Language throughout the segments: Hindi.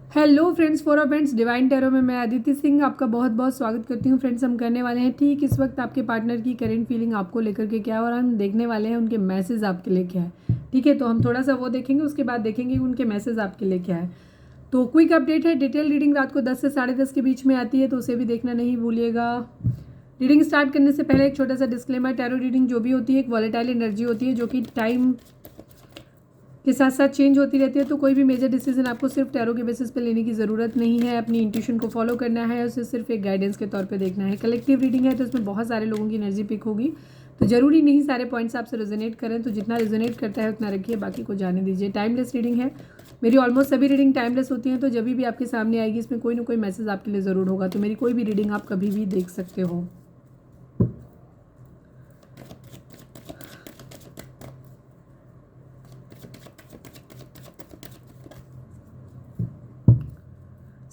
Hello friends, for friends divine tarot में मैं अदिति सिंह आपका बहुत बहुत स्वागत करती हूँ। फ्रेंड्स, हम करने वाले हैं ठीक इस वक्त आपके पार्टनर की करेंट फीलिंग आपको लेकर के क्या है और हम देखने वाले हैं उनके मैसेज आपके लिए क्या है। ठीक है, तो हम थोड़ा सा वो देखेंगे, उसके बाद देखेंगे उनके मैसेज आपके लिए क्या है। तो क्विक अपडेट है, डिटेल रीडिंग रात को 10 से 10:30 के बीच में आती है, तो उसे भी देखना नहीं भूलिएगा। रीडिंग स्टार्ट करने से पहले एक छोटा सा डिस्क्लेमर, टैरो रीडिंग जो भी होती है एक वॉलेटाइल एनर्जी होती है जो कि टाइम के साथ साथ चेंज होती रहती है। तो कोई भी मेजर डिसीजन आपको सिर्फ टैरो के बेसिस पे लेने की ज़रूरत नहीं है। अपनी इंट्यूशन को फॉलो करना है, उसे सिर्फ एक गाइडेंस के तौर पे देखना है। कलेक्टिव रीडिंग है तो इसमें बहुत सारे लोगों की एनर्जी पिक होगी, तो ज़रूरी नहीं सारे पॉइंट्स आपसे रेजोनेट करें, तो जितना रेजोनेट करता है उतना रखिए, बाकी को जाने दीजिए। टाइमलेस रीडिंग है, मेरी ऑलमोस्ट सभी रीडिंग टाइमलेस होती हैं, तो जब भी आपके सामने आएगी इसमें कोई ना कोई मैसेज आपके लिए ज़रूर होगा, तो मेरी कोई भी रीडिंग आप कभी भी देख सकते हो।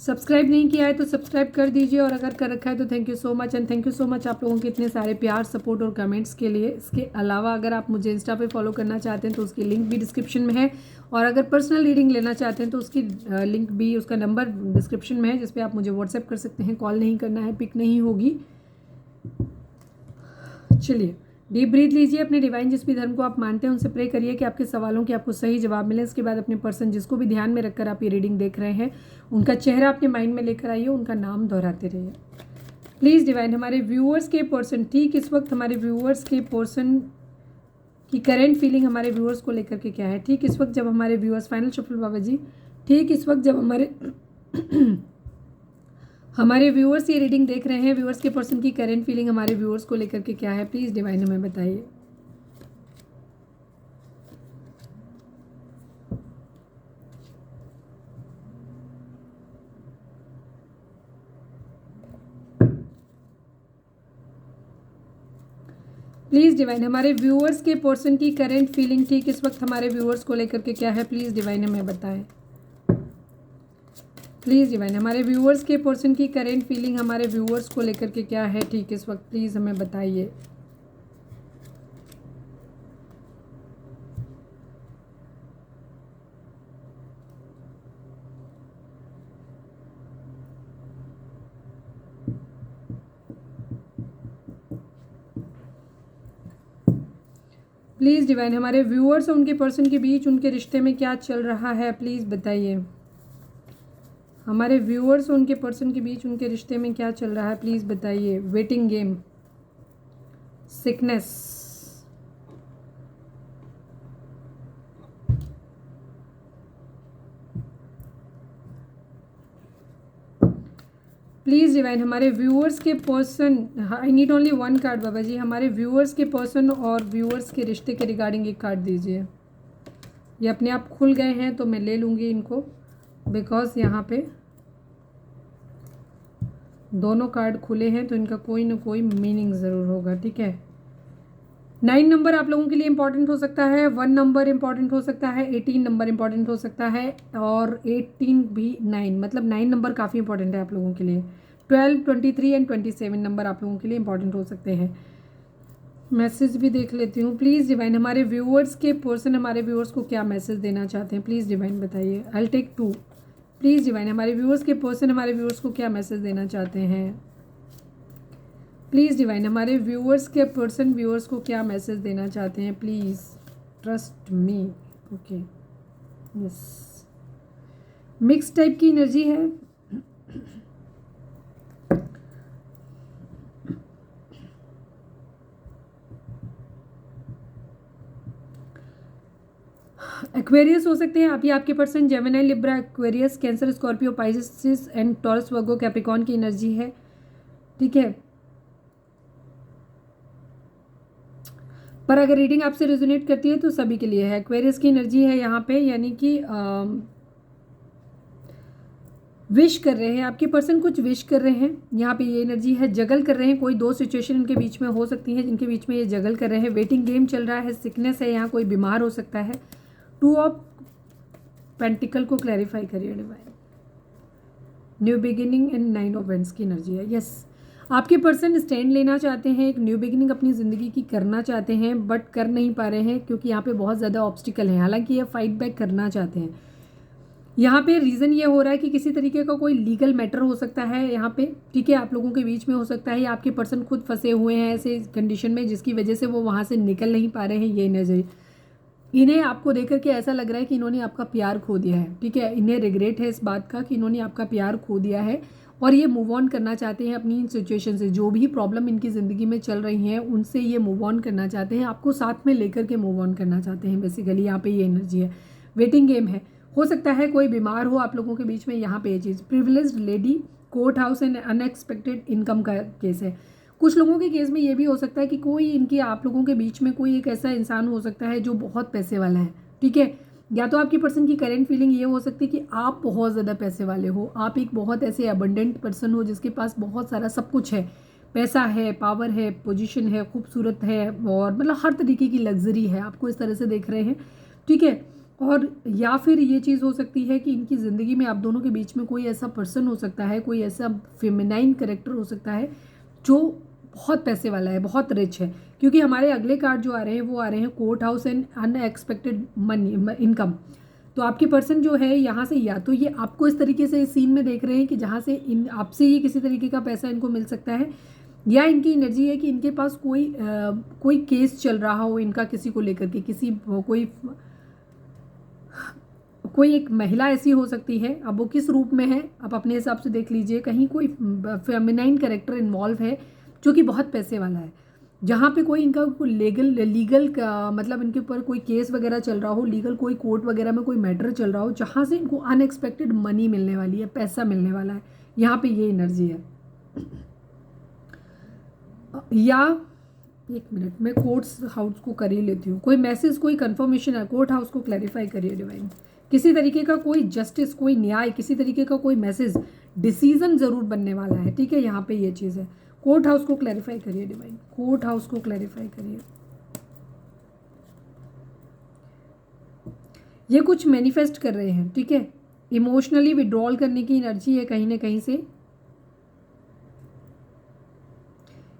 सब्सक्राइब नहीं किया है तो सब्सक्राइब कर दीजिए, और अगर कर रखा है तो thank you so much. And thank you so much आप लोगों के इतने सारे प्यार, सपोर्ट और कमेंट्स के लिए। इसके अलावा अगर आप मुझे इंस्टा पे फॉलो करना चाहते हैं तो उसकी लिंक भी डिस्क्रिप्शन में है, और अगर पर्सनल रीडिंग लेना चाहते हैं तो उसकी लिंक भी, उसका नंबर डिस्क्रिप्शन में है, जिस पर आप मुझे व्हाट्सएप कर सकते हैं। कॉल नहीं करना है, पिक नहीं होगी। चलिए, डीप ब्रीथ लीजिए, अपने डिवाइन जिस भी धर्म को आप मानते हैं उनसे प्रे करिए कि आपके सवालों के आपको सही जवाब मिले। इसके बाद अपने पर्सन जिसको भी ध्यान में रखकर आप ये रीडिंग देख रहे हैं उनका चेहरा अपने माइंड में लेकर आइए, उनका नाम दोहराते रहिए। प्लीज़ डिवाइन, हमारे व्यूअर्स के पर्सन ठीक इस वक्त हमारे व्यूअर्स के पर्सन की करेंट फीलिंग हमारे व्यूअर्स को लेकर के क्या है। ठीक इस वक्त जब हमारे व्यूअर्स, फाइनल शफल बाबा जी, ठीक इस वक्त जब हमारे व्यूअर्स ये रीडिंग देख रहे हैं, व्यूअर्स के पर्सन की करेंट फीलिंग हमारे व्यूअर्स को लेकर के क्या है, प्लीज़ डिवाइन हमें बताइए। प्लीज़ डिवाइन, हमारे व्यूअर्स के पर्सन की करेंट फीलिंग ठीक इस वक्त हमारे व्यूअर्स को लेकर के क्या है, प्लीज़ डिवाइन हमें बताएं। प्लीज़ डिवाइन, हमारे व्यूअर्स के पर्सन की करेंट फीलिंग हमारे व्यूअर्स को लेकर के क्या है ठीक इस वक्त, प्लीज़ हमें बताइए। प्लीज़ डिवाइन, हमारे व्यूअर्स और उनके पर्सन के बीच उनके रिश्ते में क्या चल रहा है, प्लीज़ बताइए। हमारे व्यूअर्स और उनके पर्सन के बीच उनके रिश्ते में क्या चल रहा है, प्लीज़ बताइए। Waiting game, sickness, please divine, हमारे व्यूअर्स के person, I need only one card बाबा जी, हमारे व्यूअर्स के पर्सन और व्यूअर्स के रिश्ते के रिगार्डिंग एक कार्ड दीजिए। ये अपने आप खुल गए हैं तो मैं ले लूँगी इनको, बिकॉज यहाँ पे दोनों कार्ड खुले हैं तो इनका कोई ना कोई मीनिंग ज़रूर होगा। ठीक है, 9 नंबर आप लोगों के लिए इंपॉर्टेंट हो सकता है, 1 नंबर इंपॉर्टेंट हो सकता है, 18 नंबर इंपॉर्टेंट हो सकता है, और 18 भी 9, मतलब 9 नंबर काफ़ी इंपॉर्टेंट है आप लोगों के लिए। 12, 23 एंड 27 नंबर आप लोगों के लिए इंपॉर्टेंट हो सकते हैं। मैसेज भी देख लेती हूँ। प्लीज़ डिवाइन, हमारे व्यूअर्स के पर्सन हमारे व्यूअर्स को क्या मैसेज देना चाहते हैं, प्लीज़ डिवाइन बताइए। I take 2। प्लीज़ डिवाइन, हमारे व्यूअर्स के पर्सन हमारे व्यूअर्स को क्या मैसेज देना चाहते हैं। प्लीज़ डिवाइन, हमारे व्यूअर्स के पर्सन व्यूअर्स को क्या मैसेज देना चाहते हैं, please trust me. Okay, yes, mix type की एनर्जी है। एक्वेरियस हो सकते हैं आप या आपके person, Gemini, Libra, Aquarius, cancer, Scorpio, Pisces and taurus, Virgo, Capricorn की एनर्जी है। ठीक है, पर अगर रीडिंग आपसे रेजोनेट करती है तो सभी के लिए है। एक्वेरियस की एनर्जी है यहाँ पे, यानी कि विश कर रहे हैं आपके पर्सन, कुछ विश कर रहे हैं। यहाँ पे ये एनर्जी है, जगल कर रहे हैं, कोई दो सिचुएशन इनके बीच में हो सकती है जिनके बीच में ये जगल कर रहे हैं। वेटिंग गेम चल रहा है, सिकनेस है, यहाँ कोई बीमार हो सकता है। 2 ऑफ पेंटिकल को क्लैरिफाई करिए divine. New beginning and 9 of vends की एनर्जी है। यस, आपके पर्सन स्टैंड लेना चाहते हैं, एक न्यू बिगिनिंग अपनी ज़िंदगी की करना चाहते हैं, बट कर नहीं पा रहे हैं क्योंकि यहाँ पे बहुत ज़्यादा ऑब्स्टिकल है। हालांकि ये फाइट बैक करना चाहते हैं, यहाँ पे रीज़न ये हो रहा है कि किसी तरीके का कोई लीगल मैटर हो सकता है यहाँ पे, ठीक है, आप लोगों के बीच में हो सकता है, या आपके पर्सन खुद फंसे हुए हैं ऐसे कंडीशन में जिसकी वजह से वो वहाँ से निकल नहीं पा रहे हैं। ये नजर इन्हें आपको देख करके ऐसा लग रहा है कि इन्होंने आपका प्यार खो दिया है, ठीक है, इन्हें रिग्रेट है इस बात का कि इन्होंने आपका प्यार खो दिया है और ये मूव ऑन करना चाहते हैं अपनी इन सिचुएशन से। जो भी प्रॉब्लम इनकी ज़िंदगी में चल रही हैं उनसे ये मूव ऑन करना चाहते हैं, आपको साथ में लेकर के मूव ऑन करना चाहते हैं। बेसिकली यहाँ पे ये एनर्जी है, वेटिंग गेम है। हो सकता है कोई बीमार हो आप लोगों के बीच में, यहाँ पे ये चीज़ privileged lady, court house and unexpected income का केस है। कुछ लोगों के केस में ये भी हो सकता है कि कोई इनकी आप लोगों के बीच में कोई एक ऐसा इंसान हो सकता है जो बहुत पैसे वाला है, ठीक है, या तो आपकी पर्सन की करेंट फीलिंग ये हो सकती है कि आप बहुत ज़्यादा पैसे वाले हो, आप एक बहुत ऐसे अबंडेंट पर्सन हो जिसके पास बहुत सारा सब कुछ है, पैसा है, पावर है, पोजीशन है, खूबसूरत है, और मतलब हर तरीके की लग्जरी है, आपको इस तरह से देख रहे हैं, ठीक है। और या फिर ये चीज़ हो सकती है कि इनकी ज़िंदगी में आप दोनों के बीच में कोई ऐसा पर्सन हो सकता है, कोई ऐसा फेमिनाइन कैरेक्टर हो सकता है जो बहुत पैसे वाला है, बहुत रिच है, क्योंकि हमारे अगले कार्ड जो आ रहे हैं वो आ रहे हैं court house and unexpected money income. तो आपके पर्सन जो है यहाँ से या तो ये आपको इस तरीके से इस सीन में देख रहे हैं कि जहाँ से इन आपसे ये किसी तरीके का पैसा इनको मिल सकता है, या इनकी एनर्जी है कि इनके पास कोई केस चल रहा हो इनका किसी को लेकर के, कोई एक महिला ऐसी हो सकती है, अब वो किस रूप में है आप अपने हिसाब से देख लीजिए। कहीं कोई फेमिनाइन कैरेक्टर इन्वॉल्व है जो कि बहुत पैसे वाला है, जहाँ पे कोई इनका कोई लीगल का मतलब इनके ऊपर कोई केस वगैरह चल रहा हो, लीगल कोई कोर्ट वगैरह में कोई मैटर चल रहा हो जहाँ से इनको अनएक्सपेक्टेड मनी मिलने वाली है, पैसा मिलने वाला है। यहाँ पे ये एनर्जी है। या एक मिनट में कोर्ट हाउस को कर ही लेती हूँ, कोई मैसेज, कोई कंफर्मेशन है, कोर्ट हाउस को क्लैरिफाई करिए डिवाइन। किसी तरीके का कोई जस्टिस, कोई न्याय, किसी तरीके का कोई मैसेज, डिसीजन जरूर बनने वाला है, ठीक है, यहाँ पे ये चीज़ है। कोर्ट हाउस को क्लैरिफाई करिए डिवाइन, कोर्ट हाउस को क्लैरिफाई करिए। ये कुछ मैनिफेस्ट कर रहे हैं, ठीक है, इमोशनली विड्रॉल करने की एनर्जी है कहीं ना कहीं से।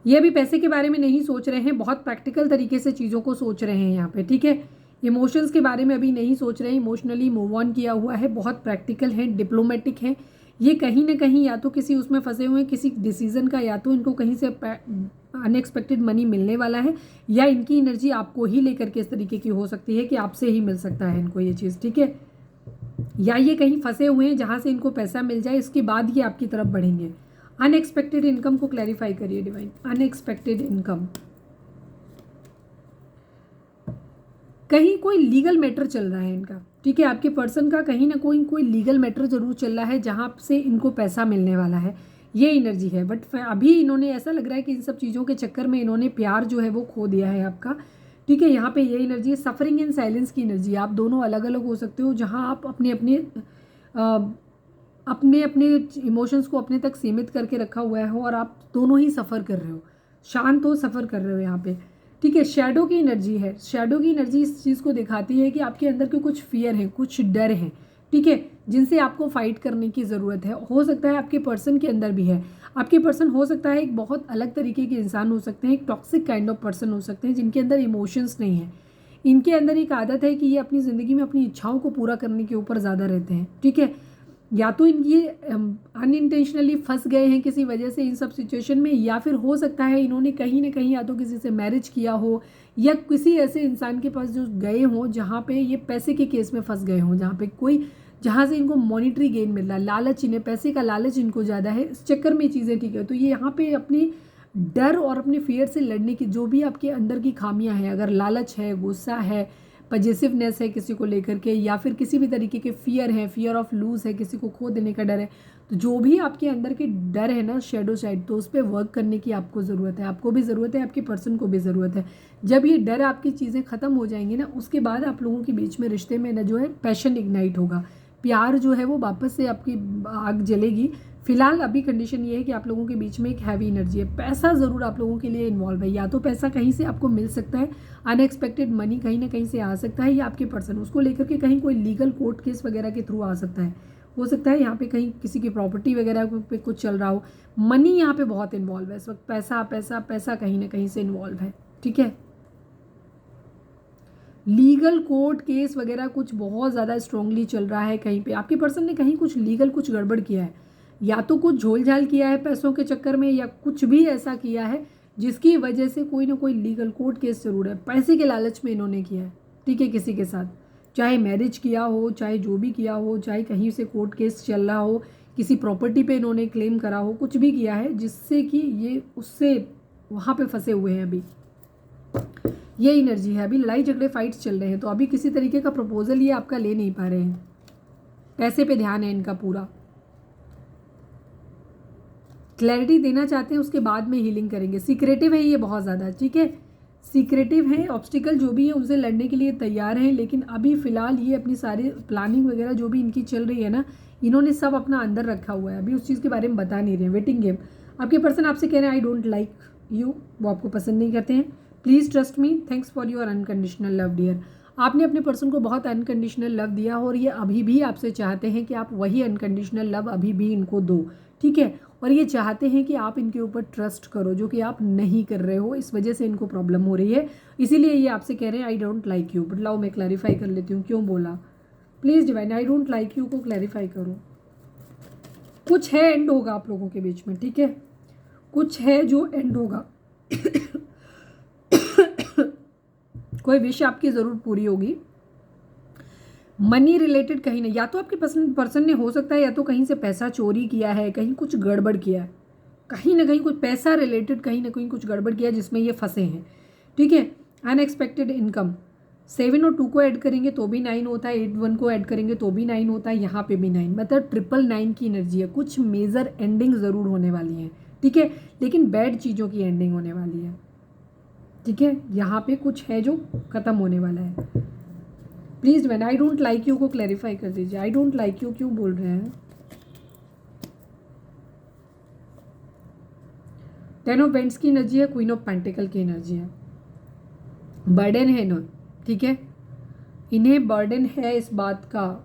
ये भी पैसे के बारे में नहीं सोच रहे हैं, बहुत प्रैक्टिकल तरीके से चीज़ों को सोच रहे हैं यहाँ पे, ठीक है। इमोशंस के बारे में अभी नहीं सोच रहे हैं, इमोशनली मूव ऑन किया हुआ है, बहुत प्रैक्टिकल है, डिप्लोमेटिक है। ये कहीं ना कहीं या तो किसी उसमें फंसे हुए हैं, किसी डिसीजन का, या तो इनको कहीं से अनएक्सपेक्टेड मनी मिलने वाला है, या इनकी एनर्जी आपको ही लेकर के इस तरीके की हो सकती है कि आपसे ही मिल सकता है इनको ये चीज़, ठीक है। या ये कहीं फंसे हुए हैं जहाँ से इनको पैसा मिल जाए, इसके बाद ये आपकी तरफ बढ़ेंगे। अनएक्सपेक्टेड इनकम को क्लैरिफाई करिए डिवाइन, अनएक्सपेक्टेड इनकम। कहीं कोई लीगल मैटर चल रहा है इनका, ठीक है, आपके पर्सन का कहीं ना कोई लीगल मैटर जरूर चल रहा है जहाँ से इनको पैसा मिलने वाला है, ये एनर्जी है। बट अभी इन्होंने ऐसा लग रहा है कि इन सब चीज़ों के चक्कर में इन्होंने प्यार जो है वो खो दिया है आपका, ठीक है। यहाँ पे ये एनर्जी है, सफरिंग इन साइलेंस की एनर्जी। आप दोनों अलग अलग हो सकते हो, जहाँ आप अपने अपने इमोशंस को अपने तक सीमित करके रखा हुआ है और आप दोनों ही सफ़र कर रहे हो, शांत हो, सफ़र कर रहे हो यहाँ पे, ठीक है। शैडो की एनर्जी है, शैडो की एनर्जी इस चीज़ को दिखाती है कि आपके अंदर के कुछ फियर हैं, कुछ डर हैं, ठीक है, जिनसे आपको फाइट करने की ज़रूरत है। हो सकता है आपके पर्सन के अंदर भी है, आपके पर्सन हो सकता है एक बहुत अलग तरीके के इंसान हो सकते हैं, एक टॉक्सिक काइंड ऑफ पर्सन हो सकते हैं जिनके अंदर इमोशंस नहीं है। इनके अंदर एक आदत है कि ये अपनी ज़िंदगी में अपनी इच्छाओं को पूरा करने के ऊपर ज़्यादा रहते हैं, ठीक है। या तो ये अनइंटेंशनली फंस गए हैं किसी वजह से इन सब सिचुएशन में, या फिर हो सकता है इन्होंने कहीं ना कहीं या तो किसी से मैरिज किया हो, या किसी ऐसे इंसान के पास जो गए हों जहाँ पे ये पैसे के केस में फंस गए हों, जहाँ से इनको मॉनिटरी गेन मिल रहा है, लालच, इन्हें पैसे का लालच इनको ज़्यादा है, इस चक्कर में चीज़ें, ठीक है। तो ये यहाँ पे अपनी डर और अपने फियर से लड़ने की जो भी आपके अंदर की खामियां हैं, अगर लालच है, गुस्सा है, पजेसिवनेस है किसी को लेकर के, या फिर किसी भी तरीके के फियर है, फियर ऑफ लूज है, किसी को खो देने का डर है, तो जो भी आपके अंदर के डर है ना शेडो साइड, तो उस पर वर्क करने की आपको ज़रूरत है, आपको भी ज़रूरत है, आपके पर्सन को भी ज़रूरत है। जब ये डर आपकी चीज़ें ख़त्म हो जाएंगी ना, उसके बाद आप लोगों के बीच में रिश्ते में ना जो है पैशन इग्नाइट होगा, प्यार जो है वो वापस से आपकी आग जलेगी। फिलहाल अभी कंडीशन ये है कि आप लोगों के बीच में एक हैवी एनर्जी है, पैसा ज़रूर आप लोगों के लिए इन्वॉल्व है, या तो पैसा कहीं से आपको मिल सकता है, अनएक्सपेक्टेड मनी कहीं ना कहीं से आ सकता है, या आपके पर्सन उसको लेकर के कहीं कोई लीगल कोर्ट केस वगैरह के थ्रू आ सकता है। हो सकता है यहाँ पे कहीं किसी की प्रॉपर्टी वगैरह पे कुछ चल रहा हो, मनी यहाँ पे बहुत इन्वॉल्व है इस वक्त, पैसा पैसा पैसा कहीं ना कहीं से इन्वॉल्व है, ठीक है। लीगल कोर्ट केस वगैरह कुछ बहुत ज़्यादा स्ट्रांगली चल रहा है कहीं पे। आपके पर्सन ने कहीं कुछ लीगल कुछ गड़बड़ किया है, या तो कुछ झोल झाल किया है पैसों के चक्कर में, या कुछ भी ऐसा किया है जिसकी वजह से कोई ना कोई लीगल कोर्ट केस जरूर है। पैसे के लालच में इन्होंने किया है, ठीक है, किसी के साथ, चाहे मैरिज किया हो, चाहे जो भी किया हो, चाहे कहीं से कोर्ट केस चल रहा हो, किसी प्रॉपर्टी पे इन्होंने क्लेम करा हो, कुछ भी किया है जिससे कि ये उससे वहाँ पे फंसे हुए हैं। अभी ये एनर्जी है, अभी लड़ाई झगड़े फाइट्स चल रहे हैं, तो अभी किसी तरीके का प्रपोजल ये आपका ले नहीं पा रहे हैं। पैसे पे ध्यान है इनका पूरा, क्लैरिटी देना चाहते हैं, उसके बाद में हीलिंग करेंगे। सीक्रेटिव है ये बहुत ज़्यादा, ठीक है, सीक्रेटिव है, ऑब्स्टिकल जो भी है उनसे लड़ने के लिए तैयार हैं, लेकिन अभी फ़िलहाल ये अपनी सारी प्लानिंग वगैरह जो भी इनकी चल रही है ना, इन्होंने सब अपना अंदर रखा हुआ है, अभी उस चीज़ के बारे में बता नहीं रहे। वेटिंग गेम, आपके पर्सन आपसे कह रहे हैं आई डोंट लाइक यू, वो आपको पसंद नहीं करते हैं। Please trust me, thanks for your unconditional love dear. आपने अपने पर्सन को बहुत अनकंडीशनल लव दिया और ये अभी भी आपसे चाहते हैं कि आप वही अनकंडीशनल लव अभी भी इनको दो, ठीक है, और ये चाहते हैं कि आप इनके ऊपर ट्रस्ट करो, जो कि आप नहीं कर रहे हो, इस वजह से इनको प्रॉब्लम हो रही है, इसीलिए ये आपसे कह रहे हैं I don't like you. But लाओ मैं क्लैरिफाई कर लेती हूँ क्यों बोला। Please divine, I don't like you को क्लैरिफाई करो। कुछ है एंड होगा आप लोगों के बीच में, ठीक है, कुछ है जो एंड होगा। कोई विश आपकी ज़रूर पूरी होगी। मनी रिलेटेड कहीं नहीं, या तो आपके पर्सन ने हो सकता है या तो कहीं से पैसा चोरी किया है, कहीं कुछ गड़बड़ किया है, कहीं ना कहीं कुछ पैसा रिलेटेड कहीं ना कहीं कुछ गड़बड़ किया जिसमें ये फंसे हैं, ठीक है। अनएक्सपेक्टेड इनकम, 7 और 2 को ऐड करेंगे तो भी 9 होता है, 8 1 को ऐड करेंगे तो भी 9 होता है, यहाँ पे भी 9, मतलब 999 की एनर्जी है। कुछ मेजर एंडिंग ज़रूर होने वाली है, ठीक है, लेकिन बैड चीज़ों की एंडिंग होने वाली है, ठीक है, यहाँ पे कुछ है जो ख़त्म होने वाला है। Please man I don't like you को क्लैरिफाई कर दीजिए। आई डोंट लाइक यू क्यों बोल रहे हैं? 10 ऑफ पेंट्स की एनर्जी है, क्वीन ऑफ पेंटिकल की एनर्जी है। बर्डन है इन्होंने, ठीक है, इन्हें बर्डन है इस बात का,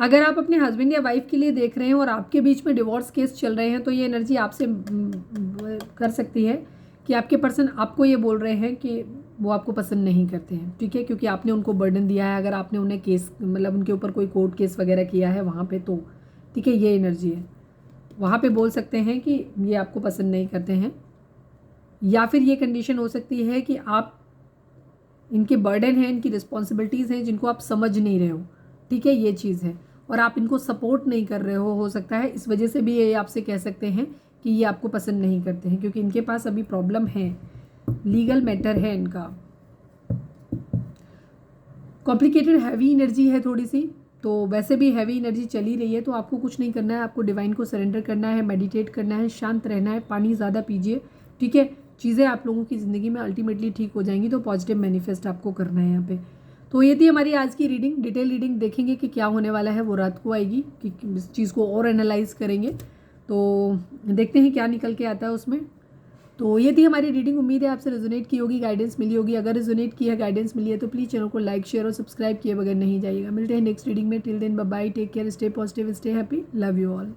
अगर आप अपने हस्बैंड या वाइफ के लिए देख रहे हैं और आपके बीच में डिवोर्स केस चल रहे हैं तो ये एनर्जी आपसे कर सकती है कि आपके पर्सन आपको ये बोल रहे हैं कि वो आपको पसंद नहीं करते हैं, ठीक है, क्योंकि आपने उनको बर्डन दिया है। अगर आपने उन्हें केस मतलब उनके ऊपर कोई कोर्ट केस वगैरह किया है वहाँ पे तो, ठीक है, ये एनर्जी है। वहाँ पे बोल सकते हैं कि ये आपको पसंद नहीं करते हैं, या फिर ये कंडीशन हो सकती है कि आप इनके बर्डन हैं, इनकी रिस्पॉन्सिबिलिटीज़ हैं जिनको आप समझ नहीं रहे हो, ठीक है, ये चीज़ है, और आप इनको सपोर्ट नहीं कर रहे हो सकता है, इस वजह से भी ये आपसे कह सकते हैं कि ये आपको पसंद नहीं करते हैं, क्योंकि इनके पास अभी प्रॉब्लम है, लीगल मैटर है इनका, कॉम्प्लिकेटेड हैवी एनर्जी है थोड़ी सी, तो वैसे भी हैवी एनर्जी चली रही है, तो आपको कुछ नहीं करना है, आपको डिवाइन को सरेंडर करना है, मेडिटेट करना है, शांत रहना है, पानी ज़्यादा पीजिए, ठीक है, चीज़ें आप लोगों की ज़िंदगी में अल्टीमेटली ठीक हो जाएंगी। तो पॉजिटिव मैनिफेस्ट आपको करना है यहाँ पे। तो ये थी हमारी आज की रीडिंग, डिटेल रीडिंग देखेंगे कि क्या होने वाला है, वो रात को आएगी कि इस चीज़ को और एनालाइज करेंगे, तो देखते हैं क्या निकल के आता है उसमें। तो ये थी हमारी रीडिंग, उम्मीद है आपसे रेजोनेट की होगी, गाइडेंस मिली होगी। अगर रेजोनेट की है, गाइडेंस मिली है तो प्लीज़ चैनल को लाइक शेयर और सब्सक्राइब किए बगैर नहीं जाइएगा। मिलते हैं नेक्स्ट रीडिंग में, till then bye bye, take care, stay positive, stay happy, love you all.